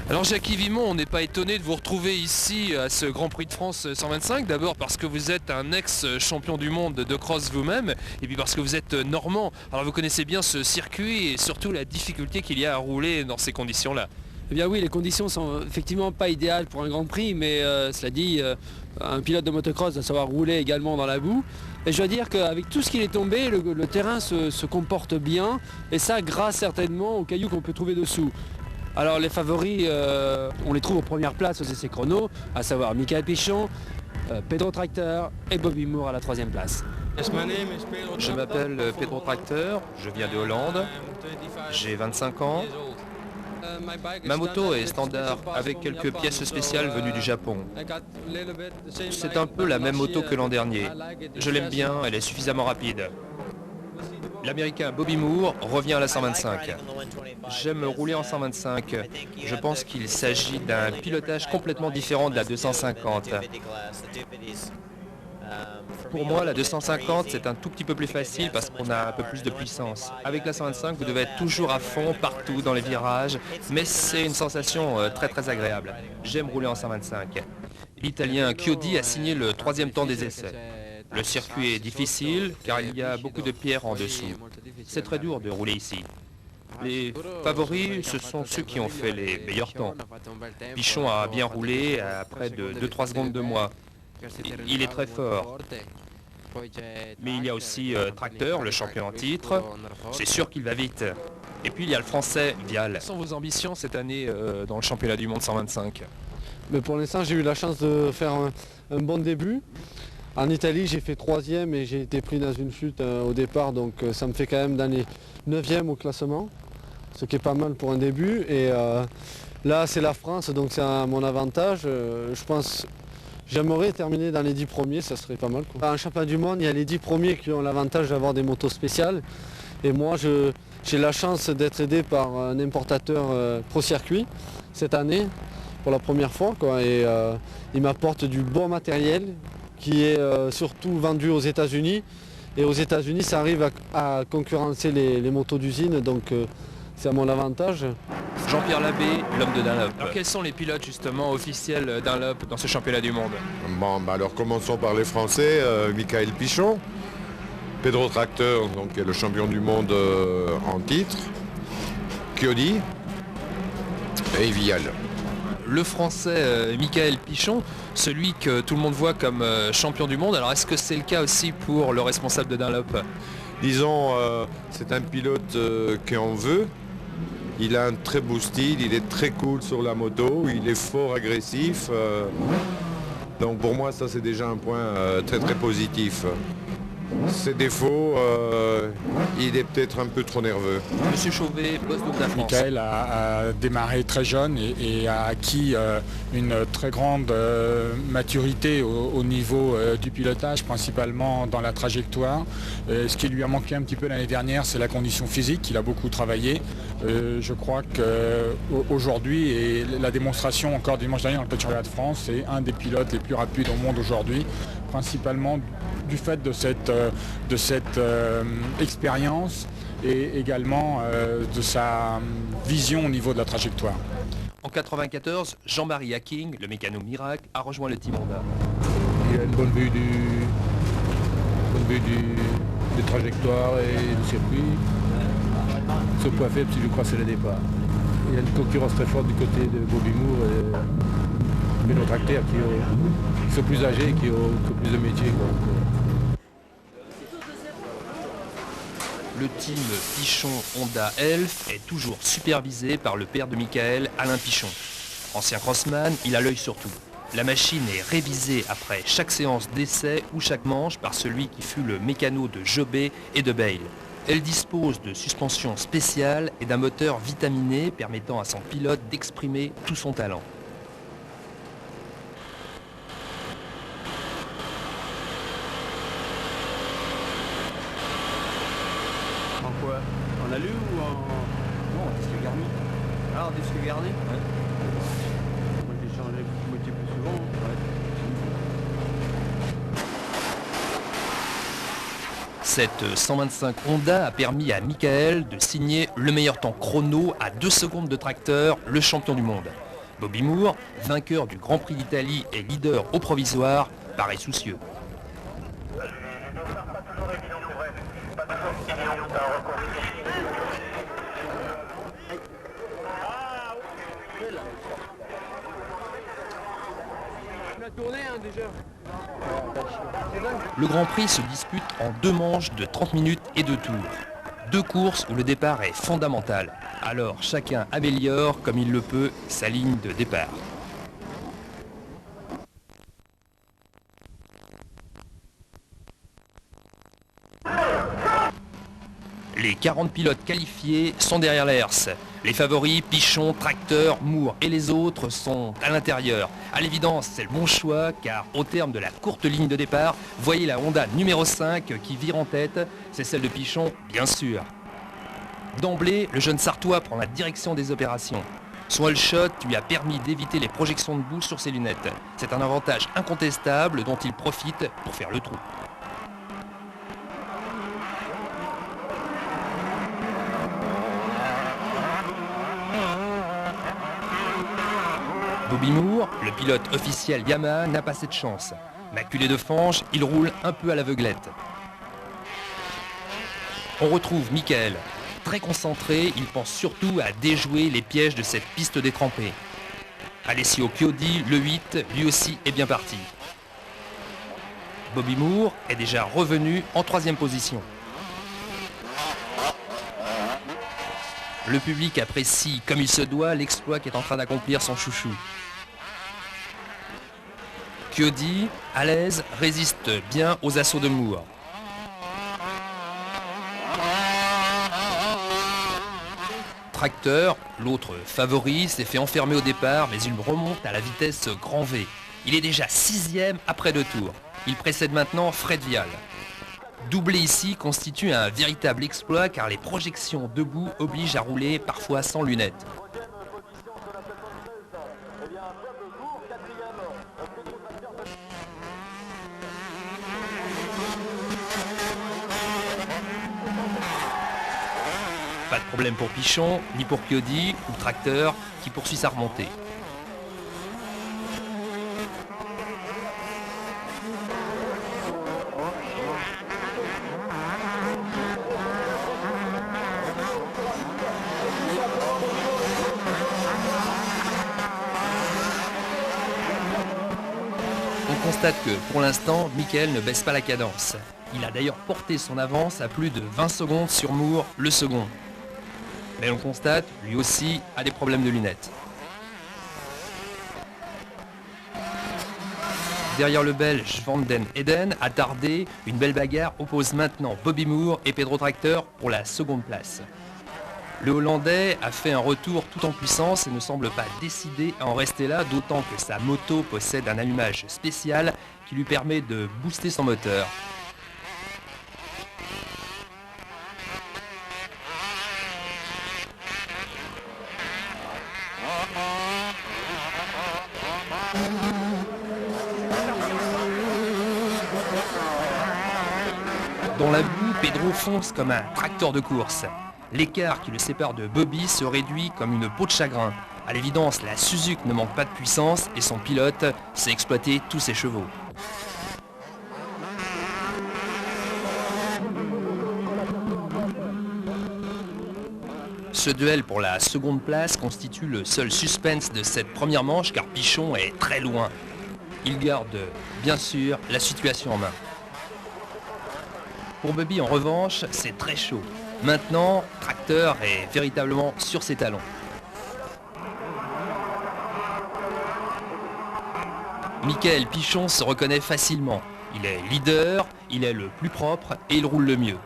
Alors Jackie Vimont, on n'est pas étonné de vous retrouver ici à ce Grand Prix de France 125, d'abord parce que vous êtes un ex-champion du monde de cross vous-même, et puis parce que vous êtes normand. Alors vous connaissez bien ce circuit et surtout la difficulté qu'il y a à rouler dans ces conditions-là. Eh bien oui, les conditions sont effectivement pas idéales pour un Grand Prix, mais cela dit, un pilote de motocross doit savoir rouler également dans la boue. Et je dois dire qu'avec tout ce qui est tombé, le terrain se comporte bien, et ça grâce certainement aux cailloux qu'on peut trouver dessous. Alors les favoris, on les trouve aux premières places aux essais chrono, à savoir Michael Pichon, Pedro Tracteur et Bobby Moore à la 3e place. Je m'appelle Pedro Tracteur, je viens de Hollande, j'ai 25 ans. Ma moto est standard avec quelques pièces spéciales venues du Japon. C'est un peu la même moto que l'an dernier. Je l'aime bien, elle est suffisamment rapide. L'Américain Bobby Moore revient à la 125. J'aime rouler en 125. Je pense qu'il s'agit d'un pilotage complètement différent de la 250. Pour moi, la 250, c'est un tout petit peu plus facile parce qu'on a un peu plus de puissance. Avec la 125, vous devez être toujours à fond, partout, dans les virages, mais c'est une sensation très très agréable. J'aime rouler en 125. L'Italien Chiodi a signé le 3e temps des essais. Le circuit est difficile car il y a beaucoup de pierres en dessous. C'est très dur de rouler ici. Les favoris, ce sont ceux qui ont fait les meilleurs temps. Pichon a bien roulé à près de 2-3 secondes de moi. Il est très fort. Mais il y a aussi Tracteur, le champion en titre. C'est sûr qu'il va vite. Et puis il y a le français Vial. Quelles sont vos ambitions cette année dans le championnat du monde 125 ? Mais pour l'instant, j'ai eu la chance de faire un bon début. En Italie, j'ai fait 3e et j'ai été pris dans une chute au départ, donc ça me fait quand même dans les 9e au classement, ce qui est pas mal pour un début. Et là, c'est la France, donc c'est à mon avantage. Je pense, j'aimerais terminer dans les 10 premiers, ça serait pas mal, quoi. En championnat du monde, il y a les 10 premiers qui ont l'avantage d'avoir des motos spéciales. Et moi, j'ai la chance d'être aidé par un importateur Pro Circuit cette année, pour la première fois, quoi. Et il m'apporte du bon matériel, qui est surtout vendu aux États-Unis. Et aux États-Unis, ça arrive à concurrencer les motos d'usine, donc c'est à mon avantage. Jean-Pierre Labbé, l'homme de Dunlop. Alors quels sont les pilotes justement officiels Dunlop dans ce championnat du monde ? Bon, bah alors commençons par les Français. Michael Pichon, Pedro Tracteur, donc, qui est le champion du monde en titre, Chiodi et Vial. Le français Michael Pichon, celui que tout le monde voit comme champion du monde, alors est-ce que c'est le cas aussi pour le responsable de Dunlop ? Disons, c'est un pilote qui en veut, Il a un très beau style, il est très cool sur la moto, il est fort agressif. Donc pour moi, ça c'est déjà un point très très positif. Ses défauts, il est peut-être un peu trop nerveux. Monsieur Chauvet, boss de la France. Michael a démarré très jeune et a acquis une très grande maturité au niveau du pilotage, principalement dans la trajectoire. Ce qui lui a manqué un petit peu l'année dernière, c'est la condition physique. Il a beaucoup travaillé. Je crois qu'aujourd'hui, et la démonstration encore dimanche dernier dans le championnat de France, c'est un des pilotes les plus rapides au monde aujourd'hui, principalement du fait de cette expérience et également de sa vision au niveau de la trajectoire. En 1994, Jean-Marie Hacking, le mécano miracle, a rejoint le Team Honda. Il a une bonne vue des trajectoires et du circuit. Ce point faible, je crois, c'est le départ. Il y a une concurrence très forte du côté de Bobby Moore et nos tracteurs qui sont plus âgés et qui ont plus de métier. Le team Pichon Honda Elf est toujours supervisé par le père de Michael, Alain Pichon. Ancien crossman, il a l'œil sur tout. La machine est révisée après chaque séance d'essai ou chaque manche par celui qui fut le mécano de Jobé et de Bale. Elle dispose de suspensions spéciales et d'un moteur vitaminé permettant à son pilote d'exprimer tout son talent. En quoi? En alu ou en... Non, en disque garni. Ah, en disque garni? Ouais. Moi j'ai changé moitié plus souvent. Ouais. Cette 125 Honda a permis à Michael de signer le meilleur temps chrono à 2 secondes de tracteur, le champion du monde. Bobby Moore, vainqueur du Grand Prix d'Italie et leader au provisoire, paraît soucieux. Le Grand Prix se dispute en 2 manches de 30 minutes et 2 tours. 2 courses où le départ est fondamental. Alors chacun améliore comme il le peut sa ligne de départ. Les 40 pilotes qualifiés sont derrière l'herse. Les favoris, Pichon, Tracteur, Moore et les autres sont à l'intérieur. À l'évidence, c'est le bon choix car au terme de la courte ligne de départ, voyez la Honda numéro 5 qui vire en tête. C'est celle de Pichon, bien sûr. D'emblée, le jeune Sartois prend la direction des opérations. Son all shot lui a permis d'éviter les projections de boue sur ses lunettes. C'est un avantage incontestable dont il profite pour faire le trou. Bobby Moore, le pilote officiel Yamaha, n'a pas cette chance. Maculé de fange, il roule un peu à l'aveuglette. On retrouve Michael. Très concentré, il pense surtout à déjouer les pièges de cette piste détrempée. Alessio Chiodi, le 8, lui aussi est bien parti. Bobby Moore est déjà revenu en 3e position. Le public apprécie comme il se doit l'exploit qu'est en train d'accomplir son chouchou. Chiodi, à l'aise, résiste bien aux assauts de Moore. Tracteur, l'autre favori, s'est fait enfermer au départ, mais il remonte à la vitesse grand V. Il est déjà 6e après 2 tours. Il précède maintenant Fred Vial. Doubler ici constitue un véritable exploit car les projections debout obligent à rouler parfois sans lunettes. Pas de problème pour Pichon, ni pour Chiodi ou Tracteur qui poursuit sa remontée. On constate que, pour l'instant, Michael ne baisse pas la cadence. Il a d'ailleurs porté son avance à plus de 20 secondes sur Moore, le second. Mais on constate, lui aussi, a des problèmes de lunettes. Derrière le Belge Van den Eden, attardé, une belle bagarre oppose maintenant Bobby Moore et Pedro Tracteur pour la seconde place. Le Hollandais a fait un retour tout en puissance et ne semble pas décidé à en rester là, d'autant que sa moto possède un allumage spécial qui lui permet de booster son moteur. Dans la boue, Pedro fonce comme un tracteur de course. L'écart qui le sépare de Bobby se réduit comme une peau de chagrin. À l'évidence, la Suzuki ne manque pas de puissance et son pilote sait exploiter tous ses chevaux. Ce duel pour la seconde place constitue le seul suspense de cette première manche car Pichon est très loin. Il garde bien sûr la situation en main. Pour Bobby en revanche, c'est très chaud. Maintenant, Tracteur est véritablement sur ses talons. Michael Pichon se reconnaît facilement. Il est leader, il est le plus propre et il roule le mieux.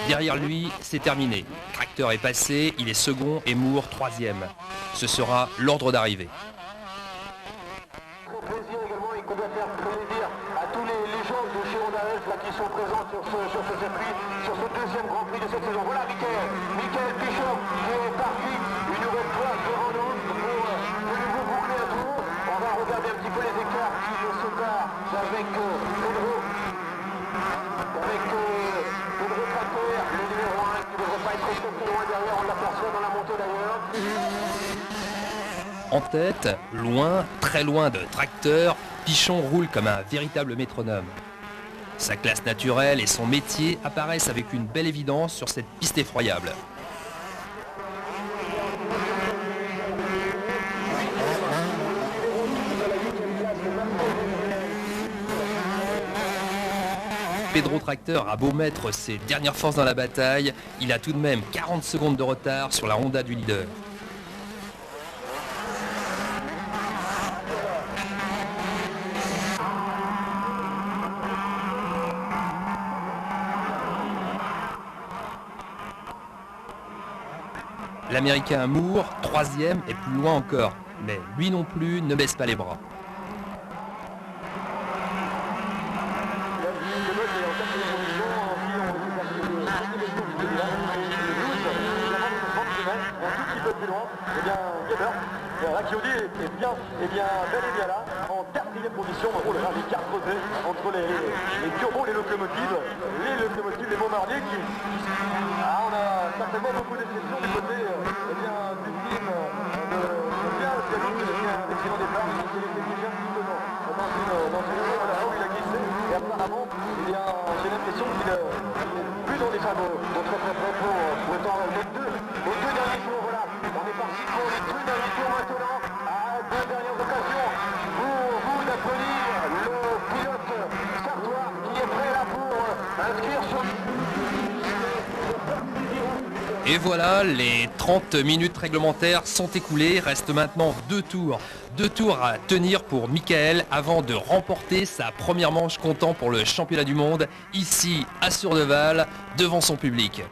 Derrière lui, c'est terminé. Tracteur est passé, il est second et Moore troisième. Ce sera l'ordre d'arrivée. Plaisir également et qu'on doit faire plaisir à tous les légendes de chez Honda F là, qui sont présents sur ce circuit, sur ce deuxième Grand Prix de cette saison. Voilà Michael Pichon qui est parti une nouvelle fois devant nous pour de nouveau boucler un tour. On va regarder un petit peu les écarts qui le séparent avec Pedro. Avec Pedro Tracteur, le numéro 1 qui ne devrait pas être très loin derrière, on l'aperçoit dans la montée d'ailleurs. En tête, loin, très loin de Tracteur, Pichon roule comme un véritable métronome. Sa classe naturelle et son métier apparaissent avec une belle évidence sur cette piste effroyable. Pedro Tracteur a beau mettre ses dernières forces dans la bataille, il a tout de même 40 secondes de retard sur la Honda du leader. L'Américain Moore, troisième, est plus loin encore, mais lui non plus ne baisse pas les bras. Et bien, bel et bien là, en quatrième position, oh là là, l'écart creusé entre les turbos, les locomotives, les bombardiers qui... Ah, on a certainement beaucoup d'exceptions du côté du team de bien, c'est lui qui a fait un excellent départ, mais il était déjà un petit peu dans une zone là où il a glissé, et apparemment, eh bien, j'ai l'impression qu'il est plus dans des phases de très très près pour étant les deux derniers jours, voilà, on est parti pour les deux derniers jours maintenant. Deux dernières occasions pour vous d'applaudir le pilote sartois qui est prêt là pour inscrire sur... Et voilà, les 30 minutes réglementaires sont écoulées. Reste maintenant deux tours à tenir pour Michael avant de remporter sa première manche comptant pour le championnat du monde ici à Surdeval devant son public.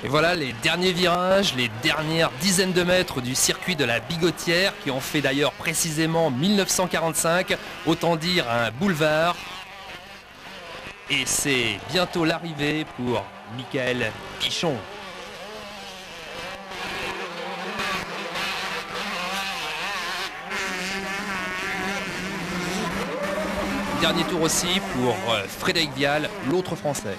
Et voilà les derniers virages, les dernières dizaines de mètres du circuit de la Bigotière qui ont fait d'ailleurs précisément 1945, autant dire un boulevard. Et c'est bientôt l'arrivée pour Michael Pichon. Dernier tour aussi pour Frédéric Vial, l'autre Français.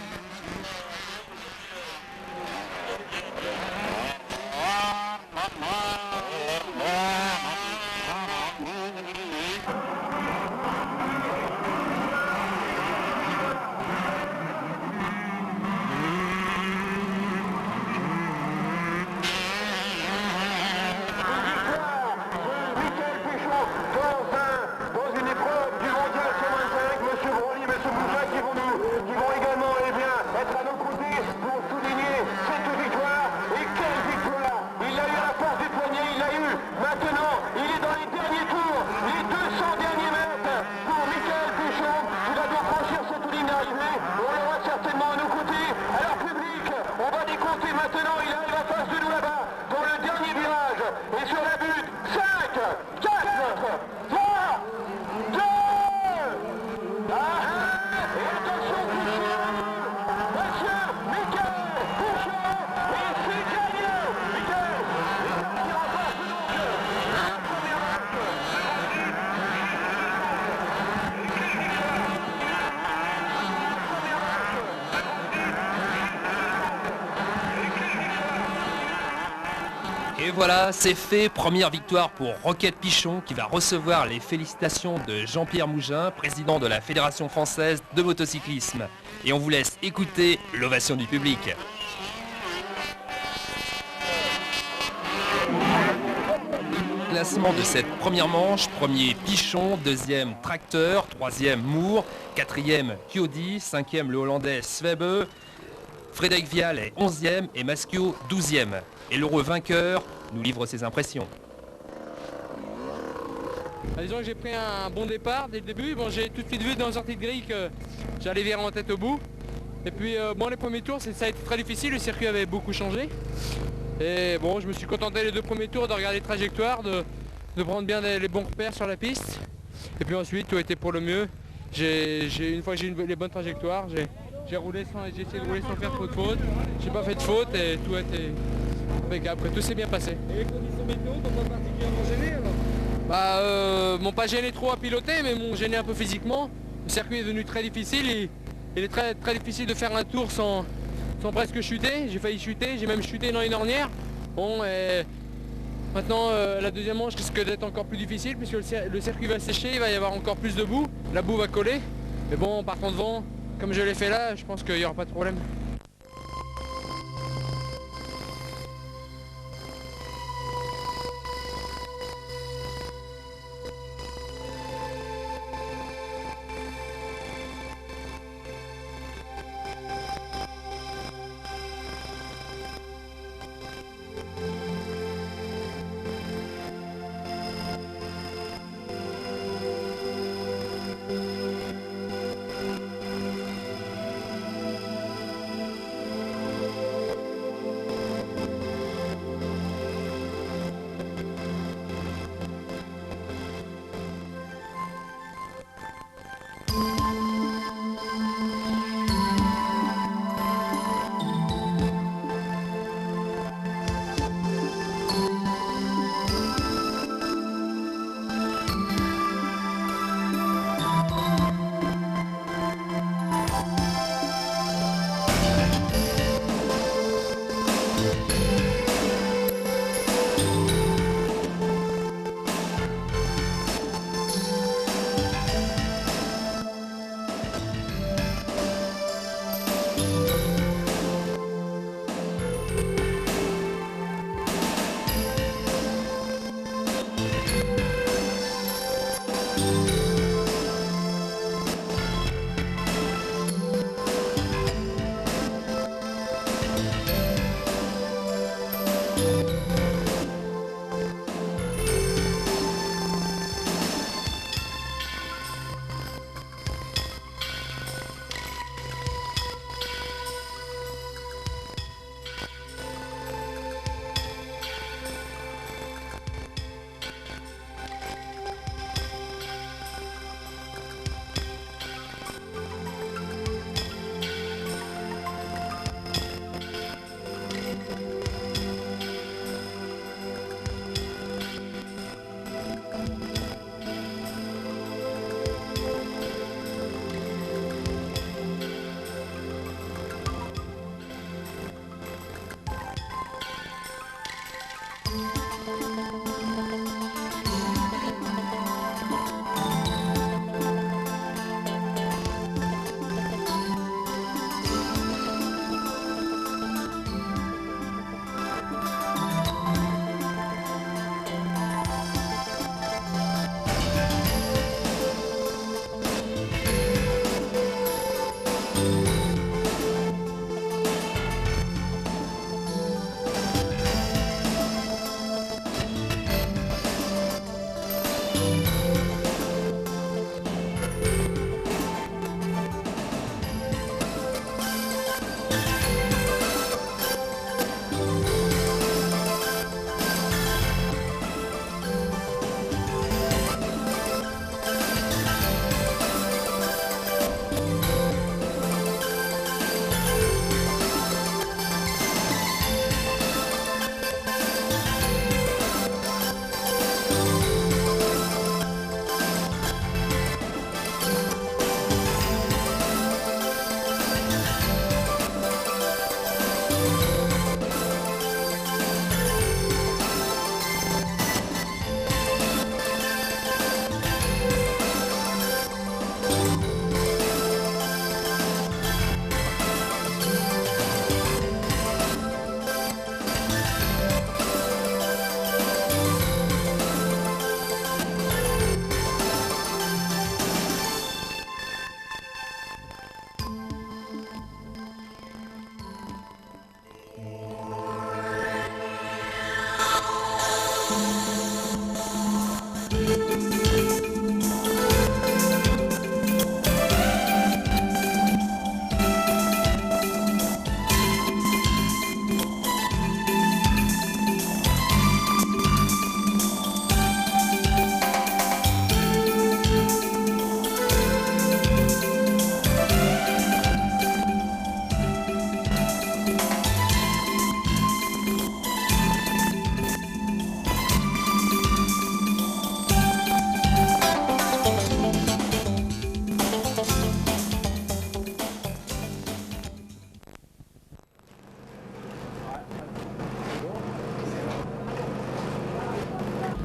Et voilà, c'est fait. Première victoire pour Roquette Pichon qui va recevoir les félicitations de Jean-Pierre Mougin, président de la Fédération française de motocyclisme. Et on vous laisse écouter l'ovation du public. Classement de cette première manche, premier Pichon, deuxième Tracteur, troisième Moore, quatrième Chiodi, cinquième le Hollandais Svebe, Frédéric Vial est 11e et Maschio 12e. Et l'heureux vainqueur nous livre ses impressions. Disons que j'ai pris un bon départ dès le début. Bon, j'ai tout de suite vu dans la sortie de grille que j'allais virer en tête au bout. Et puis bon, les premiers tours, ça a été très difficile, le circuit avait beaucoup changé. Et bon, je me suis contenté les deux premiers tours de regarder les trajectoires, de prendre bien les bons repères sur la piste. Et puis ensuite, tout a été pour le mieux. Une fois que j'ai les bonnes trajectoires, j'ai essayé de rouler sans faire trop de fautes. J'ai pas fait de faute et tout a été impeccable. Après, tout s'est bien passé. Et les conditions météo t'ont pas particulièrement gêné alors? Bah, m'ont pas gêné trop à piloter, mais m'ont gêné un peu physiquement. Le circuit est devenu très difficile. Il est très, très difficile de faire un tour sans presque chuter. J'ai failli chuter, j'ai même chuté dans une ornière. Bon, et maintenant, la deuxième manche risque d'être encore plus difficile puisque le circuit va sécher, il va y avoir encore plus de boue. La boue va coller. Mais bon, en partant devant, comme je l'ai fait là, je pense qu'il n'y aura pas de problème.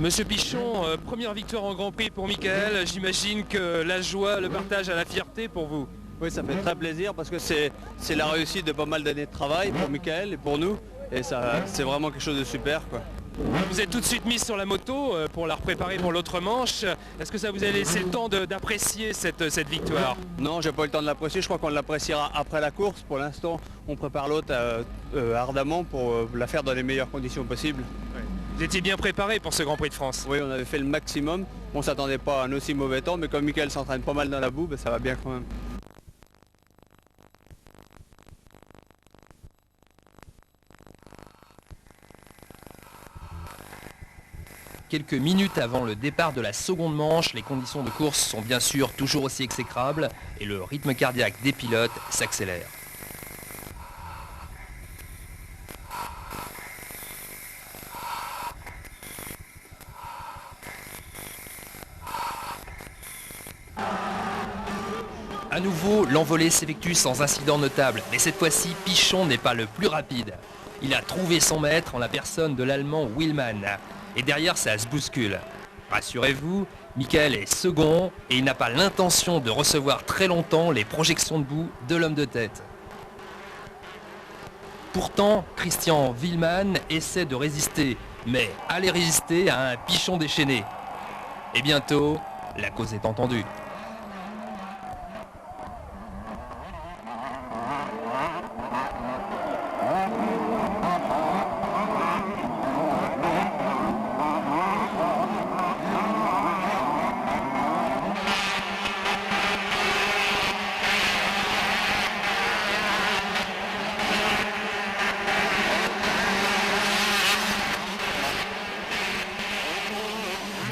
Monsieur Pichon, première victoire en Grand Prix pour Michael. J'imagine que la joie, le partage à la fierté pour vous. Oui, ça fait très plaisir parce que c'est la réussite de pas mal d'années de travail pour Michael et pour nous. Et ça, c'est vraiment quelque chose de super, quoi. Vous êtes tout de suite mis sur la moto pour la préparer pour l'autre manche. Est-ce que ça vous a laissé le temps d'apprécier cette victoire? Non, j'ai pas eu le temps de l'apprécier. Je crois qu'on l'appréciera après la course. Pour l'instant, on prépare l'autre ardemment pour la faire dans les meilleures conditions possibles. Vous étiez bien préparé pour ce Grand Prix de France? Oui, on avait fait le maximum. On ne s'attendait pas à un aussi mauvais temps, mais comme Michael s'entraîne pas mal dans la boue, ça va bien quand même. Quelques minutes avant le départ de la seconde manche, les conditions de course sont bien sûr toujours aussi exécrables et le rythme cardiaque des pilotes s'accélère. À nouveau, l'envolée s'effectue sans incident notable, mais cette fois-ci, Pichon n'est pas le plus rapide. Il a trouvé son maître en la personne de l'Allemand Willmann. Et derrière, ça se bouscule. Rassurez-vous, Michael est second et il n'a pas l'intention de recevoir très longtemps les projections de boue de l'homme de tête. Pourtant, Christian Willmann essaie de résister, mais allez résister à un Pichon déchaîné. Et bientôt, la cause est entendue.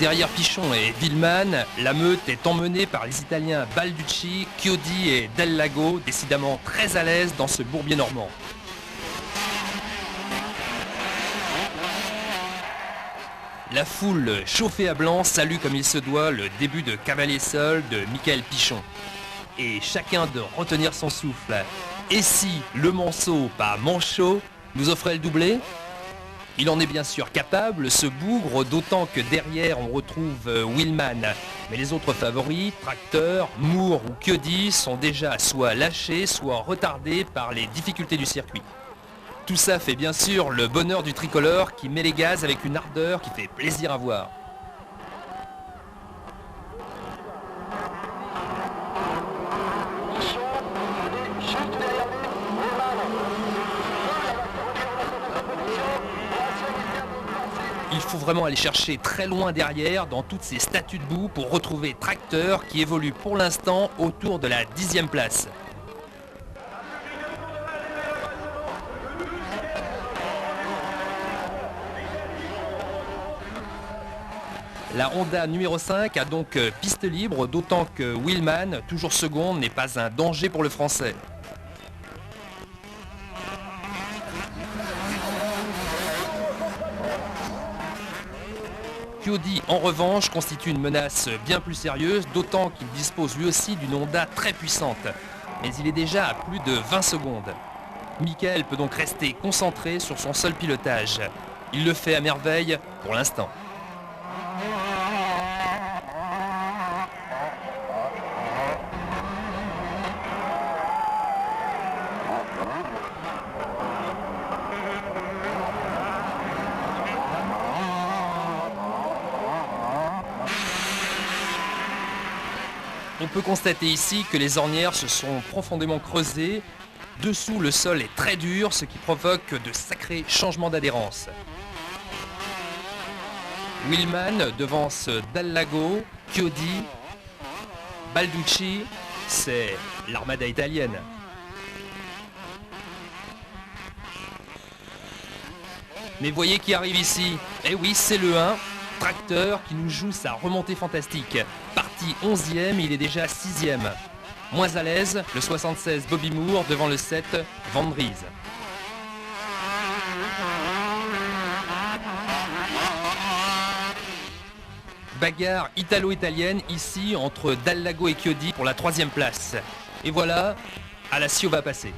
Derrière Pichon et Willmann, la meute est emmenée par les Italiens Balducci, Chiodi et Del Lago, décidément très à l'aise dans ce bourbier normand. La foule chauffée à blanc salue comme il se doit le début de cavalier seul de Michael Pichon. Et chacun de retenir son souffle. Et si le Monceau, pas Manchot, nous offrait le doublé ? Il en est bien sûr capable, ce bougre, d'autant que derrière on retrouve Willmann. Mais les autres favoris, Tracteur, Moore ou Chiodi, sont déjà soit lâchés, soit retardés par les difficultés du circuit. Tout ça fait bien sûr le bonheur du tricolore qui met les gaz avec une ardeur qui fait plaisir à voir. Il faut vraiment aller chercher très loin derrière dans toutes ces statues de boue pour retrouver Tracteur qui évolue pour l'instant autour de la 10e place. La Honda numéro 5 a donc piste libre, d'autant que Willmann, toujours second, n'est pas un danger pour le Français. Chiodi, en revanche, constitue une menace bien plus sérieuse, d'autant qu'il dispose lui aussi d'une Honda très puissante. Mais il est déjà à plus de 20 secondes. Michael peut donc rester concentré sur son seul pilotage. Il le fait à merveille pour l'instant. On peut constater ici que les ornières se sont profondément creusées. Dessous, le sol est très dur, ce qui provoque de sacrés changements d'adhérence. Willmann devance Del Lago, Chiodi, Balducci, c'est l'armada italienne. Mais voyez qui arrive ici. Eh oui, c'est le 1. Tracteur qui nous joue sa remontée fantastique. Parti 11e, il est déjà 6e. Moins à l'aise, le 76 Bobby Moore devant le 7 Van Dries. Bagarre italo-italienne ici entre Del Lago et Chiodi pour la 3e place. Et voilà, Alassio va passer.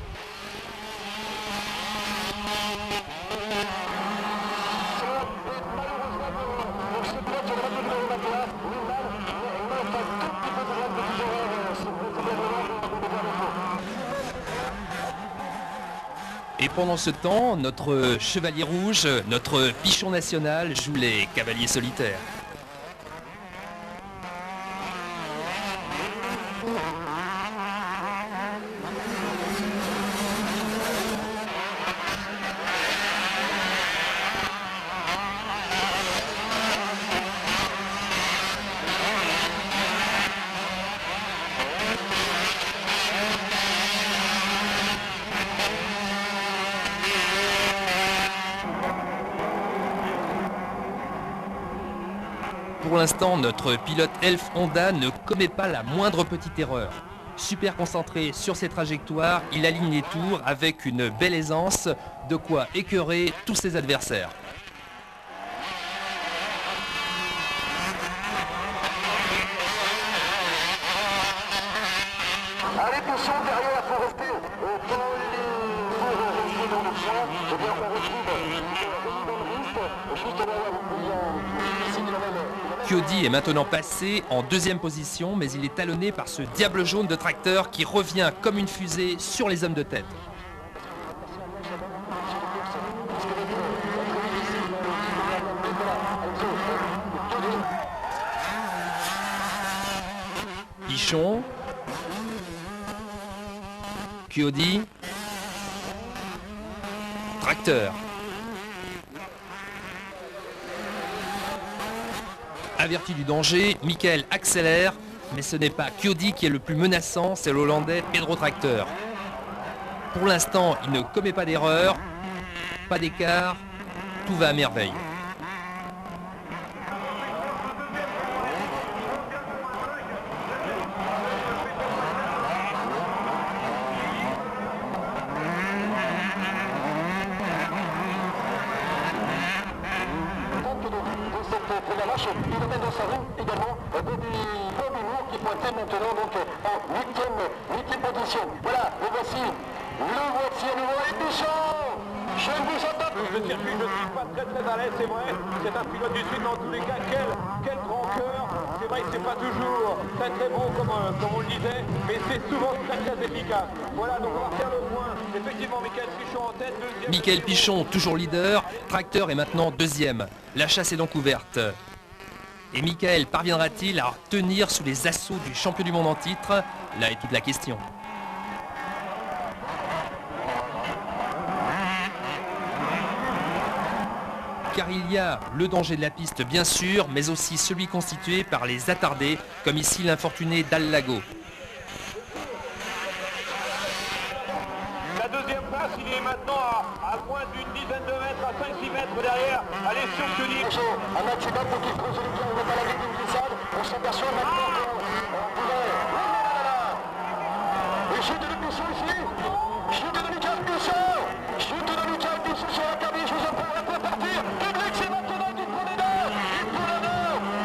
Et pendant ce temps, notre chevalier rouge, notre pichon national joue les cavaliers solitaires. Pour l'instant, notre pilote Elf Honda ne commet pas la moindre petite erreur. Super concentré sur ses trajectoires, il aligne les tours avec une belle aisance, de quoi écœurer tous ses adversaires. Allez, attention, derrière, il faut rester dans les dans le champ. Eh bien, on retrouve dans le risque, juste derrière, vous pouvez Chiodi est maintenant passé en deuxième position, mais il est talonné par ce diable jaune de tracteur qui revient comme une fusée sur les hommes de tête. Pichon, Chiodi, tracteur. Averti du danger, Michael accélère, mais ce n'est pas Chiodi qui est le plus menaçant, c'est l'Hollandais Pedro Tracteur. Pour l'instant, il ne commet pas d'erreur, pas d'écart, tout va à merveille. Il emmène dans sa roue également Bobby Moore qui pointait maintenant donc en 8e position. Voilà, le voici à nouveau, et Pichon. Je ne vous entends plus. Le circuit, je ne suis pas très à l'aise, c'est vrai. C'est un pilote du Sud, dans tous les cas, quel grand cœur. C'est vrai que c'est pas toujours très bon comme on le disait, mais c'est souvent très efficace. Voilà, donc on va faire le point. Effectivement, Michael Pichon en tête, deuxième. Michael Pichon, toujours leader. Tracteur est maintenant deuxième. La chasse est donc ouverte. Et Michael parviendra-t-il à tenir sous les assauts du champion du monde en titre? Là est toute la question. Car il y a le danger de la piste bien sûr, mais aussi celui constitué par les attardés, comme ici l'infortuné Dal Lago. La deuxième place, il est maintenant à moins d'une dizaine de mètres, à 5-6 mètres derrière. Allez, sur Chiodi. Un accident pour qu'il creuse le bien, on va pas la vie d'une glissade. On s'aperçoit maintenant qu'on pourrait... Et chute de Pichon ici. Chute de Michael Pichon. Chute de Michael Pichon sur la cabine, je vous en prie, on peut partir. Public, c'est maintenant du premier d'or.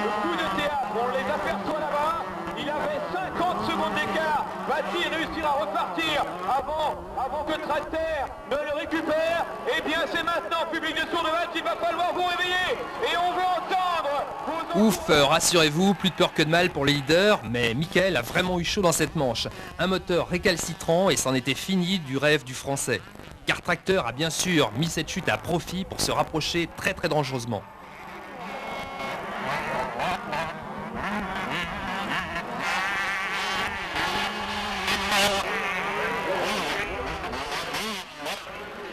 Le coup de théâtre, on les aperçoit là-bas. Il avait 50 secondes d'écart. Va-t-il réussir à repartir avant que Tracteur ne le récupère? Eh bien, c'est maintenant, public de Tour de Val, qu'il va falloir vous réveiller. Et on veut entendre vos... Ouf, rassurez-vous, plus de peur que de mal pour les leaders, mais Michael a vraiment eu chaud dans cette manche. Un moteur récalcitrant et c'en était fini du rêve du Français. Car Tracteur a bien sûr mis cette chute à profit pour se rapprocher très dangereusement.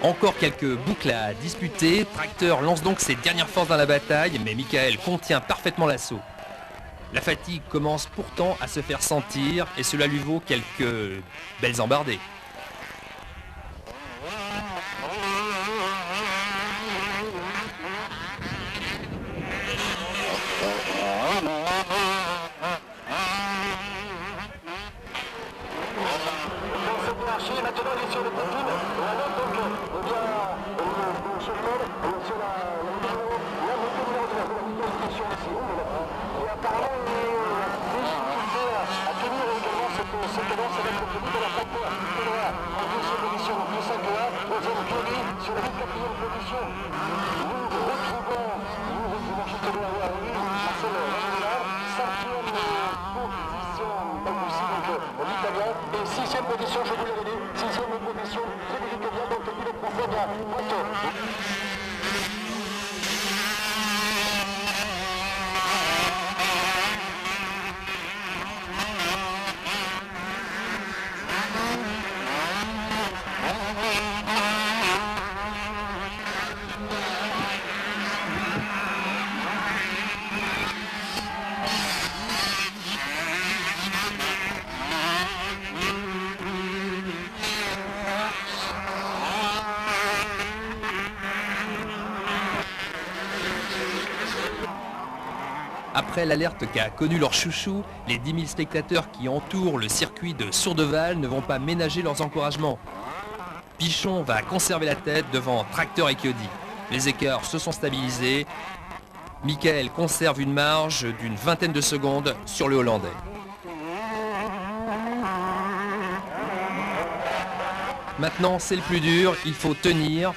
Encore quelques boucles à disputer. Tracteur lance donc ses dernières forces dans la bataille, mais Michael contient parfaitement l'assaut. La fatigue commence pourtant à se faire sentir et cela lui vaut quelques belles embardées. Maintenant, il est sur le platine. Et alors, donc, le cheval, sur la moto numéro de la qualification ici, et apparemment, il est difficulté à tenir également cette cadence avec le public de la tracteur. En deuxième position, donc le 5-1, troisième Chiodi sur la 4e position. Nous retrouvons justement Marcel Ragnard, 5e position, aussi donc l'italien, et 6e position, je vous l'avais dit, 6e position, Frédéric Via, donc le pilote français. Fabien Boiteau. Après l'alerte qu'a connue leur chouchou, les 10 000 spectateurs qui entourent le circuit de Sourdeval ne vont pas ménager leurs encouragements. Pichon va conserver la tête devant Tracteur et Chiodi. Les écarts se sont stabilisés. Michael conserve une marge d'une vingtaine de secondes sur le Hollandais. Maintenant, c'est le plus dur, il faut tenir.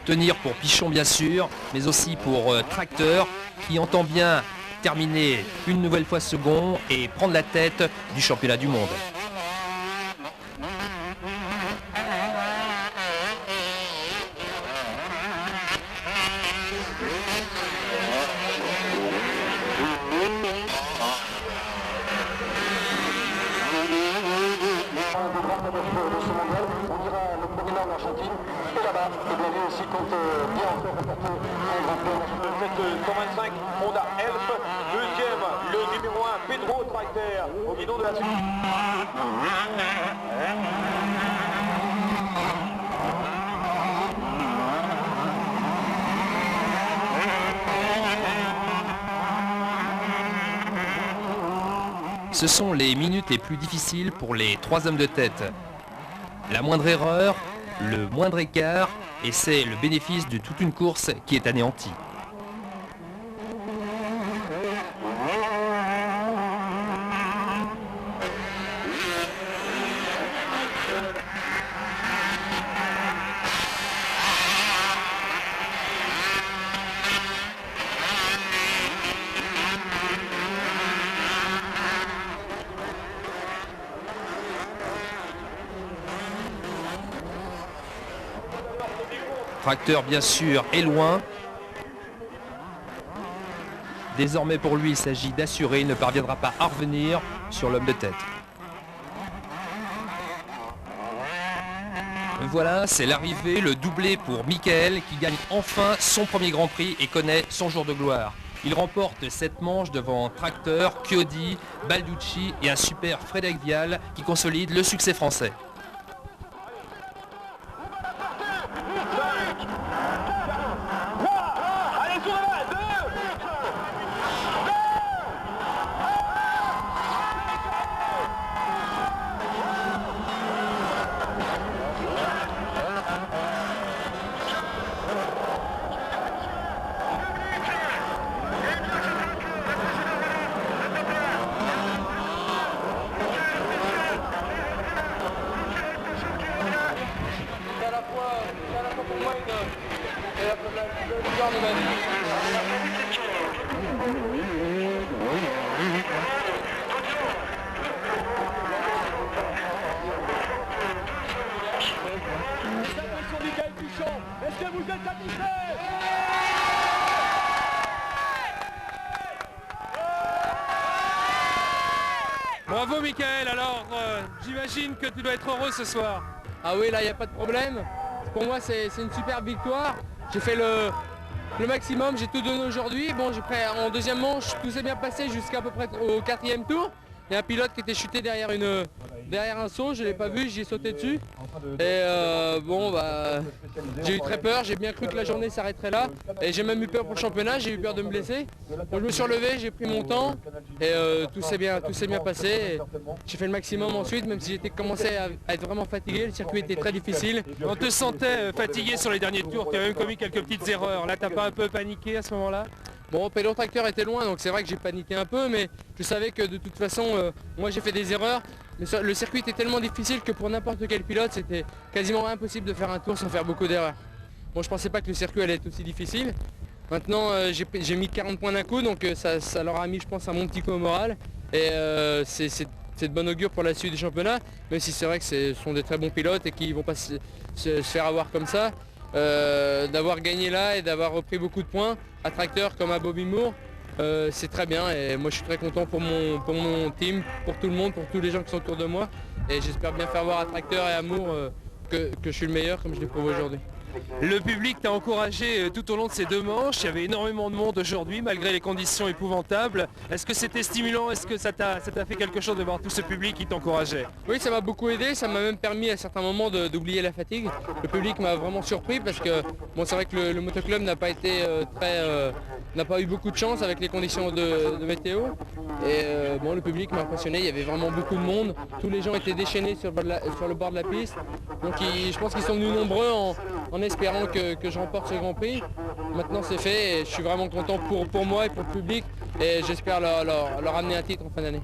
Tenir pour Pichon bien sûr, mais aussi pour Tracteur qui entend bien terminer une nouvelle fois second et prendre la tête du championnat du monde. Cette 125 Honda Elf, deuxième le numéro 1 Pedro Tracteur au guidon de la suite. Ce sont les minutes les plus difficiles pour les trois hommes de tête. La moindre erreur, le moindre écart, et c'est le bénéfice de toute une course qui est anéantie. Tracteur bien sûr est loin. Désormais pour lui il s'agit d'assurer, il ne parviendra pas à revenir sur l'homme de tête. Voilà, c'est l'arrivée, le doublé pour Michael qui gagne enfin son premier Grand Prix et connaît son jour de gloire. Il remporte cette manche devant Tracteur, Chiodi, Balducci et un super Frédéric Vial qui consolide le succès français. Est-ce que vous êtes satisfait? Bravo Michael, alors j'imagine que tu dois être heureux ce soir. Ah oui, là il n'y a pas de problème. Pour moi c'est une super victoire. J'ai fait le maximum, j'ai tout donné aujourd'hui. Bon, j'ai pris en deuxième manche, tout s'est bien passé jusqu'à peu près au quatrième tour. Il y a un pilote qui était chuté derrière un saut, je ne l'ai pas vu, j'y ai sauté dessus. Et bon, bah, j'ai eu très peur, j'ai bien cru que la journée s'arrêterait là. Et j'ai même eu peur pour le championnat, j'ai eu peur de me blesser. Donc je me suis relevé, j'ai pris mon temps et tout s'est bien passé. J'ai fait le maximum ensuite, même si j'étais commencé à être vraiment fatigué, le circuit était très difficile. On te sentait fatigué sur les derniers tours, tu as même commis quelques petites erreurs. Là, t'as pas un peu paniqué à ce moment-là? Bon, Pedro Tracteur était loin, donc c'est vrai que j'ai paniqué un peu, mais je savais que de toute façon, moi j'ai fait des erreurs. Mais le circuit était tellement difficile que pour n'importe quel pilote, c'était quasiment impossible de faire un tour sans faire beaucoup d'erreurs. Bon, je pensais pas que le circuit allait être aussi difficile. Maintenant, j'ai mis 40 points d'un coup, donc ça leur a mis, je pense, un bon petit coup au moral. Et c'est c'est de bon augure pour la suite du championnat, même si c'est vrai que ce sont des très bons pilotes et qui ne vont pas se faire avoir comme ça. D'avoir gagné là et d'avoir repris beaucoup de points à Tracteur comme à Bobby Moore, c'est très bien et moi je suis très content pour mon team, pour tout le monde, pour tous les gens qui sont autour de moi et j'espère bien faire voir à Tracteur et à Moore que je suis le meilleur comme je l'ai prouvé aujourd'hui. Le public t'a encouragé tout au long de ces 2 manches, il y avait énormément de monde aujourd'hui malgré les conditions épouvantables. Est-ce que c'était stimulant, est-ce que ça t'a fait quelque chose de voir tout ce public qui t'encourageait? Oui, ça m'a beaucoup aidé, ça m'a même permis à certains moments d'oublier la fatigue. Le public m'a vraiment surpris parce que bon, c'est vrai que le motoclub n'a pas été n'a pas eu beaucoup de chance avec les conditions de météo. Et bon, le public m'a impressionné, il y avait vraiment beaucoup de monde. Tous les gens étaient déchaînés sur le bord de la piste. Donc je pense qu'ils sont venus nombreux en espérant que je remporte ce Grand Prix. Maintenant c'est fait et je suis vraiment content pour moi et pour le public et j'espère leur amener un titre en fin d'année.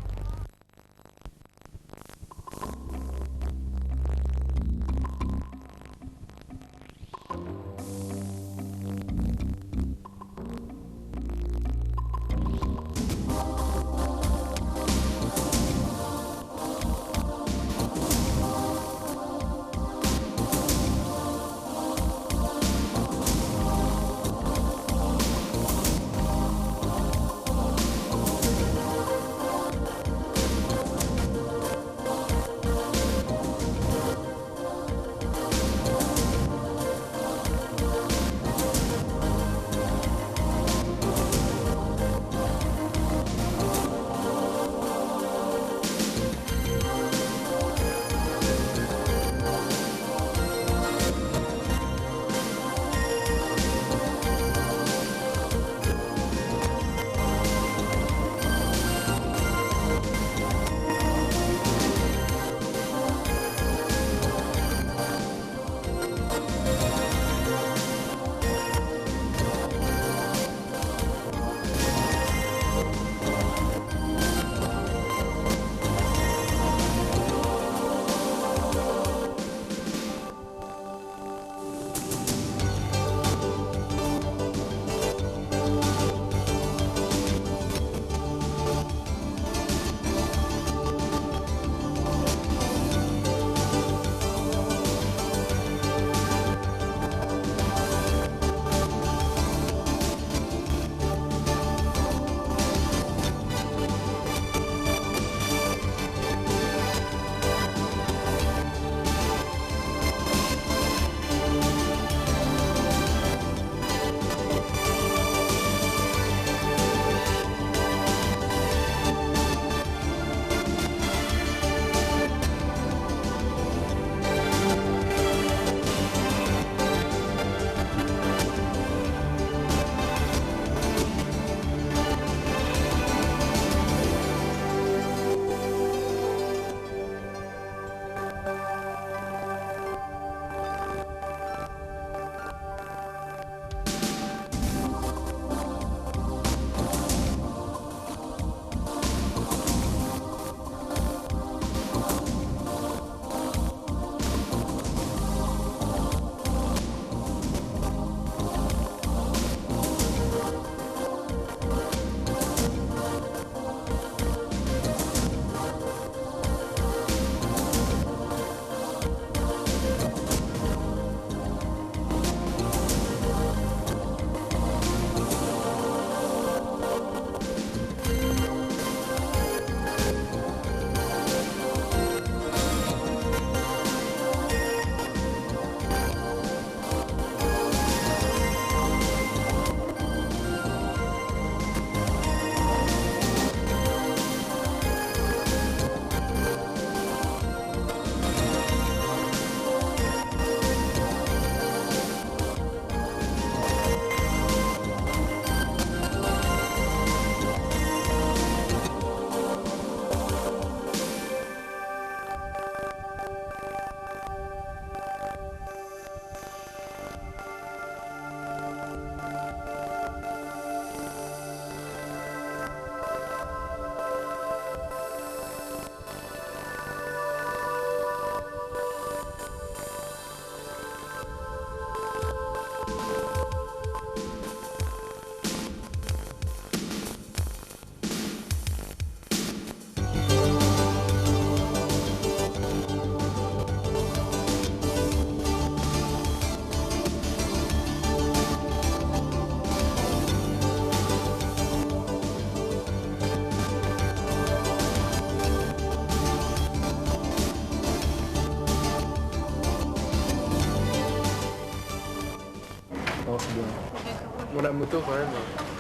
pour la moto quand même.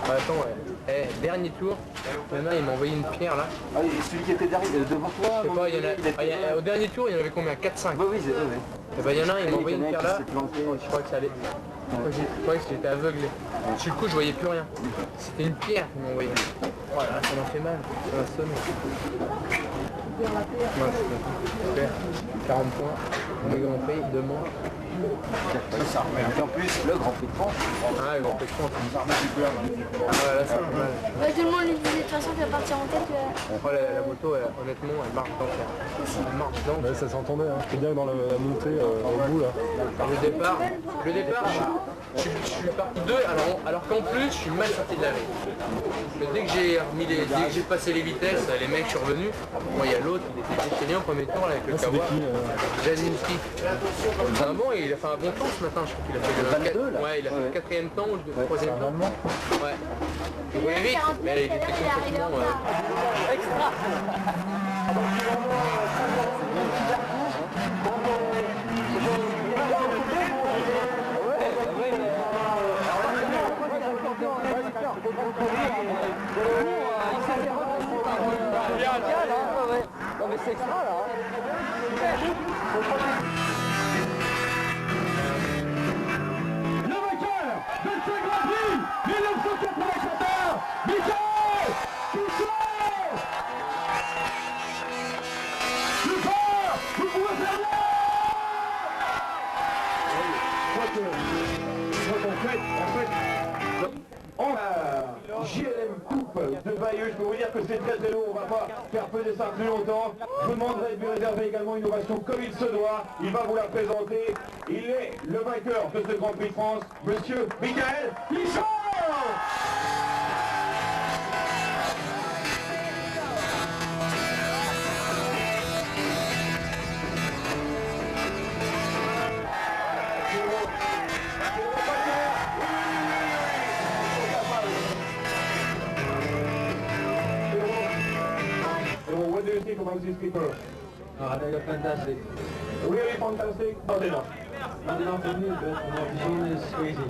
Attends, dernier tour, il y en a, il m'a envoyé une pierre là. Ah, et celui qui était derrière, devant toi? Je sais pas, au dernier tour, il y en avait combien? 4-5. Oui, c'est vrai. Et ben il y en a un, il m'a envoyé une pierre là. Je crois que ça allait. Je croyais que j'étais aveuglé. Sur le coup, je voyais plus rien. C'était une pierre qu'il m'a envoyé. Voilà, ça m'a fait mal. Ça m'a sonné. Ouais, super. 40 points. Le Grand Prix, 2 manches. Et en plus, le Grand Prix de France. Ah, le Grand Prix de France. Ah, là, ça fait mal. Tout le monde lui disait de toute façon qu'elle partir en tête. La moto, honnêtement, elle marche d'enfer. Elle marche d'enfer. Ouais, ça s'entendait, hein. J'étais bien dans la montée au bout là. Le départ, je suis parti 2, alors qu'en plus, je suis mal sorti de la veille. Dès que j'ai passé les vitesses, les mecs sont revenus. Moi, il y a l'autre, il était déchaîné au premier tour là, avec le Kawa. Jasinski. Vraiment, il a fait un bon temps ce matin, je crois qu'il a fait le 22, ouais, il a fait le 4e temps ou le 3e temps. Ouais. Il roulait vite, mais il était complètement extra. Non mais c'est extra là. Le vainqueur de ce Grand Prix 1984, Michael Pichon. Super, vous pouvez faire JLM Coupe de Bayeux, je peux vous dire que c'est très très lourd, on va pas faire peser ça plus longtemps. Je vous demanderai de lui réserver également une ovation comme il se doit. Il va vous la présenter. Il est le vainqueur de ce Grand Prix de France, monsieur Michael Pichon. What do you think about these people? They're fantastic. Really fantastic. Enough. Not enough for me, but Pichon is crazy.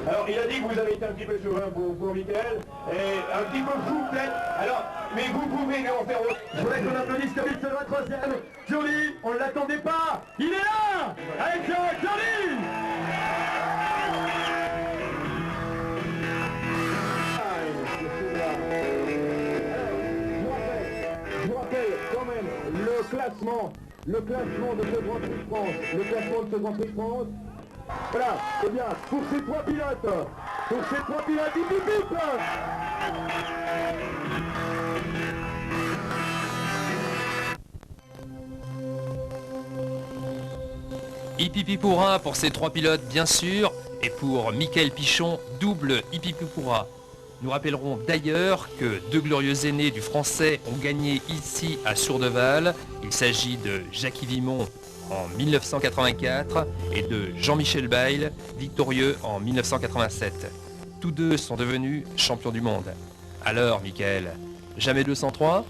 Alors, il a dit que vous avez été un petit peu chauvin pour Michael, et un petit peu fou peut-être. Alors, mais vous pouvez lui en faire autre. Je voudrais qu'on applaudisse comme il se doit, 3e. Johnny, on ne l'attendait pas. Il est là avec Johnny. Je vous rappelle quand même le classement de ce Grand Prix de France. Le classement de ce Grand Prix de France. Voilà, eh bien, pour ces 3 pilotes, hip hip hip. Hip hip hip hurrah pour ces 3 pilotes bien sûr, et pour Michael Pichon, double hip hip hip hurrah. Nous rappellerons d'ailleurs que 2 glorieux aînés du français ont gagné ici à Sourdeval. Il s'agit de Jackie Vimon en 1984 et de Jean-Michel Bayle, victorieux en 1987. Tous deux sont devenus champions du monde. Alors, Michael, jamais 203 ?